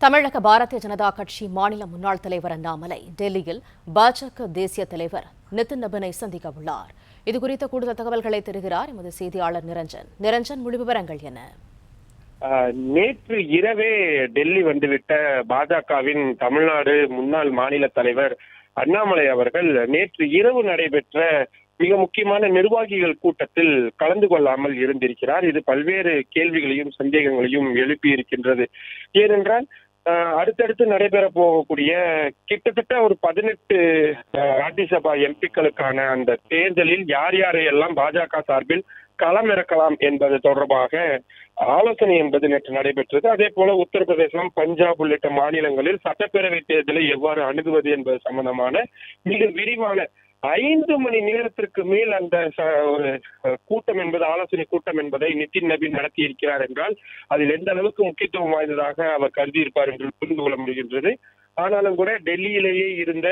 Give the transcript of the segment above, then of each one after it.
தமிழக பாரதிய ஜனதா கட்சி மாநில முன்னாள் தலைவர் அண்ணாமலை டெல்லியில் பாஜக தேசிய தலைவர் நிதின் நபினை சந்திக்க உள்ளார். இதுகுறித்த கூடுதல் தகவல்களை தருகிறார் எமது செய்தியாளர் நிரஞ்சன். முழு விவரங்கள் என்ன? நேற்று இரவே டெல்லி வந்துவிட்ட பாஜகவின் தமிழ்நாடு முன்னாள் மாநில தலைவர் அண்ணாமலை அவர்கள் நேற்று இரவு நடைபெற்ற மிக முக்கியமான நிர்வாகிகள் கூட்டத்தில் கலந்து கொள்ளாமல் இருந்திருக்கிறார். இது பல்வேறு கேள்விகளையும் சந்தேகங்களையும் எழுப்பியிருக்கின்றது. ஏனென்றால் அடுத்தடுத்து நடைபெற போகக்கூடிய கிட்டத்தட்ட ஒரு 18 ராஜ்யசபா எம்பிக்களுக்கான அந்த தேர்தலில் யார் யாரையெல்லாம் பாஜக சார்பில் களமிறக்கலாம் என்பது தொடர்பாக ஆலோசனை என்பது நேற்று நடைபெற்றது. அதே போல உத்தரப்பிரதேசம், பஞ்சாப் உள்ளிட்ட மாநிலங்களில் சட்டப்பேரவை தேர்தலை எவ்வாறு அணுகுவது என்பது சம்பந்தமான மிக விரிவான 5 மணி நேரத்திற்கு மேல் அந்த ஒரு கூட்டம் என்பது ஆலோசனை கூட்டம் என்பதை நிதின் நபீன் நடத்தி இருக்கிறார் என்றால் அதில் எந்த அளவுக்கு முக்கியத்துவம் வாய்ந்ததாக அவர் கருதியிருப்பார் என்று புரிந்து கொள்ள முடிகின்றது. ஆனாலும் கூட டெல்லியிலேயே இருந்த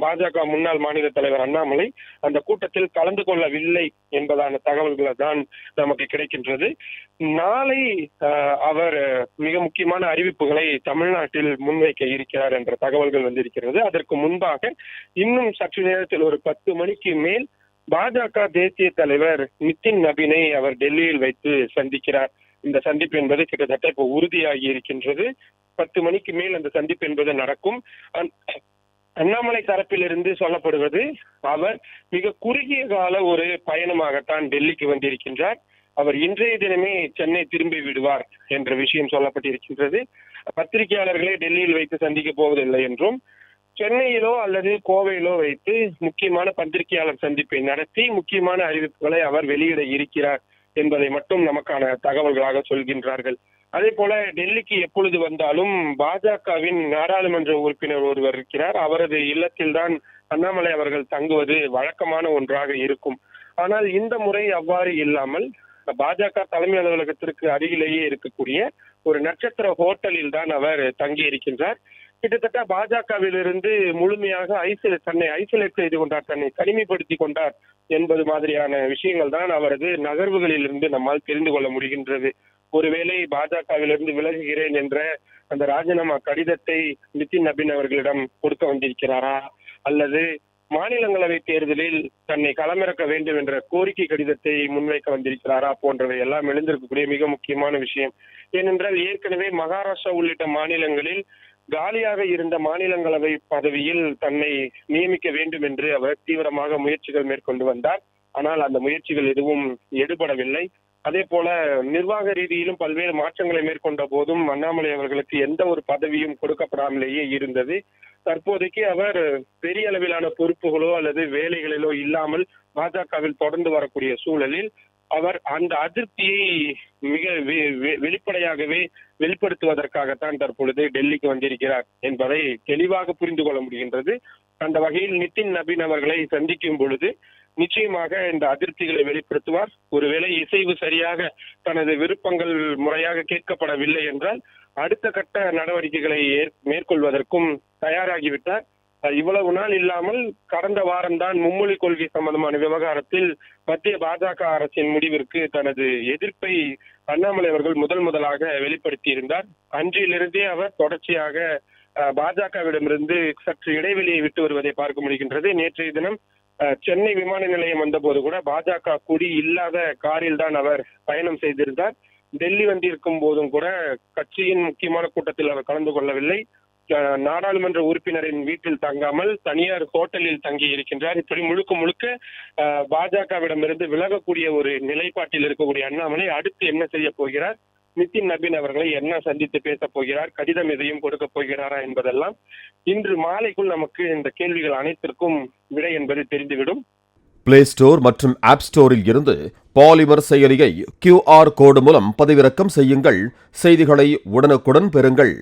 பாஜக முன்னாள் மாநில தலைவர் அண்ணாமலை அந்த கூட்டத்தில் கலந்து கொள்ளவில்லை என்பதான தகவல்கள் தான் நமக்கு கிடைக்கின்றது. நாளை அவர் மிக முக்கியமான அறிவிப்புகளை தமிழ்நாட்டில் முன்வைக்க இருக்கிறார் என்ற தகவல்கள் வந்திருக்கிறது. அதற்கு முன்பாக இன்னும் சற்று நேரத்தில் ஒரு 10 மணிக்கு மேல் பாஜக தேசிய தலைவர் நிதின் நபீனை அவர் டெல்லியில் வைத்து சந்திக்கிறார். இந்த சந்திப்பு என்பது கிட்டத்தட்ட இப்போ உறுதியாகி இருக்கின்றது. 10 மணிக்கு மேல் அந்த சந்திப்பு என்பது நடக்கும். அண்ணாமலை தரப்பிலிருந்து சொல்லப்படுவது அவர் மிக குறுகிய கால ஒரு பயணமாகத்தான் டெல்லிக்கு வந்திருக்கின்றார். அவர் இன்றைய தினமே சென்னை திரும்பி விடுவார் என்ற விஷயம் சொல்லப்பட்டிருக்கின்றது. பத்திரிகையாளர்களை டெல்லியில் வைத்து சந்திக்க போவதில்லை என்றும், சென்னையிலோ அல்லது கோவையிலோ வைத்து முக்கியமான பத்திரிகையாளர் சந்திப்பை நடத்தி முக்கியமான அறிவிப்புகளை அவர் வெளியிட இருக்கிறார் என்பதை மட்டும் நமக்கான தகவல்களாக சொல்கின்றார்கள். அதே போல டெல்லிக்கு எப்பொழுது வந்தாலும் பாஜகவின் நாடாளுமன்ற உறுப்பினர் ஒருவர் இருக்கிறார். அவரது இல்லத்தில் தான் அண்ணாமலை அவர்கள் தங்குவது வழக்கமான ஒன்றாக இருக்கும். ஆனால் இந்த முறை அவ்வாறு இல்லாமல் பாஜக தலைமை அலுவலகத்திற்கு அருகிலேயே இருக்கக்கூடிய ஒரு நட்சத்திர ஹோட்டலில் தான் அவர் தங்கி இருக்கின்றார். கிட்டத்தட்ட பாஜகவிலிருந்து முழுமையாக தன்னை ஐசோலேட் செய்து கொண்டார், தன்னை தனிமைப்படுத்தி கொண்டார் என்பது மாதிரியான விஷயங்கள் தான் அவரது நகர்வுகளில் இருந்து நம்மால் தெரிந்து கொள்ள முடிகின்றது. ஒருவேளை பாஜகவிலிருந்து விலகுகிறேன் என்ற அந்த ராஜினாமா கடிதத்தை நிதின் நபீன் அவர்களிடம் கொடுக்க வந்திருக்கிறாரா, அல்லது மாநிலங்களவை தேர்தலில் தன்னை களமிறக்க வேண்டும் என்ற கோரிக்கை கடிதத்தை முன்வைக்க வந்திருக்கிறாரா போன்றவை எல்லாம் எழுந்திருக்கக்கூடிய மிக முக்கியமான விஷயம். ஏனென்றால் ஏற்கனவே மகாராஷ்டிரா உள்ளிட்ட மாநிலங்களில் காலியாக இருந்த மாநிலங்களவை பதவியில் தன்னை நியமிக்க வேண்டும் என்று அவர் தீவிரமாக முயற்சிகள் மேற்கொண்டு வந்தார். ஆனால் அந்த முயற்சிகள் எதுவும் எடுபடவில்லை. அதே போல நிர்வாக ரீதியிலும் பல்வேறு மாற்றங்களை மேற்கொண்ட போதும் அண்ணாமலை அவர்களுக்கு எந்த ஒரு பதவியும் கொடுக்கப்படாமலேயே இருந்தது. தற்போதைக்கு அவர் பெரிய அளவிலான பொறுப்புகளோ அல்லது வேலைகளிலோ இல்லாமல் பாஜகவில் தொடர்ந்து வரக்கூடிய சூழலில் அவர் அந்த அதிருப்தியை மிக வெளிப்படையாகவே வெளிப்படுத்துவதற்காகத்தான் தற்பொழுது டெல்லிக்கு வந்திருக்கிறார் என்பதை தெளிவாக புரிந்து கொள்ள முடிகின்றது. அந்த வகையில் நிதின் நபீன் அவர்களை சந்திக்கும் பொழுது நிச்சயமாக இந்த அதிருப்திகளை வெளிப்படுத்துவார். ஒருவேளை இசைவு சரியாக தனது விருப்பங்கள் முறையாக கேட்கப்படவில்லை என்றால் அடுத்த கட்ட நடவடிக்கைகளை மேற்கொள்வதற்கும் தயாராகிவிட்டார். இவ்வளவு நாள் இல்லாமல் கடந்த வாரம்தான் மும்மொழி கொள்கை சம்பந்தமான விவகாரத்தில் மத்திய பாஜக அரசின் முடிவிற்கு தனது எதிர்ப்பை அண்ணாமலை அவர்கள் முதலாக வெளிப்படுத்தி இருந்தார். அன்றிலிருந்தே அவர் தொடர்ச்சியாக பாஜகவிடமிருந்து சற்று இடைவெளியை விட்டு வருவதை பார்க்க முடிகின்றது. நேற்றைய தினம் சென்னை விமான நிலையம் வந்த போது கூட பாஜக கொடி இல்லாத காரில் தான் அவர் பயணம் செய்திருந்தார். டெல்லி வந்திருக்கும் போதும் கூட கட்சியின் முக்கியமான கூட்டத்தில் அவர் கலந்து கொள்ளவில்லை. நாடாளுமன்ற உறுப்பினரின் வீட்டில் தங்காமல் தனியார் ஹோட்டலில் தங்கி இருக்கின்றார். இப்படி முழுக்க பாஜகவிடமிருந்து விலகக்கூடிய ஒரு நிலைப்பாட்டில் இருக்கக்கூடிய அண்ணாமலை அடுத்து என்ன செய்ய போகிறார், நிதின் நபீன் அவர்களை என்ன சந்தித்து பேச போகிறார், கடிதம் எதையும் கொடுக்க போகிறாரா என்பதெல்லாம் இன்று மாலைக்குள் நமக்கு இந்த கேள்விகள் அனைத்திற்கும் விடை என்பது தெரிந்துவிடும். பிளே ஸ்டோர் மற்றும் ஆப் ஸ்டோரில் இருந்து பாலிமர் செயலியை QR கோடு மூலம் பதிவிறக்கம் செய்யுங்கள். செய்திகளை உடனுக்குடன் பெறுங்கள்.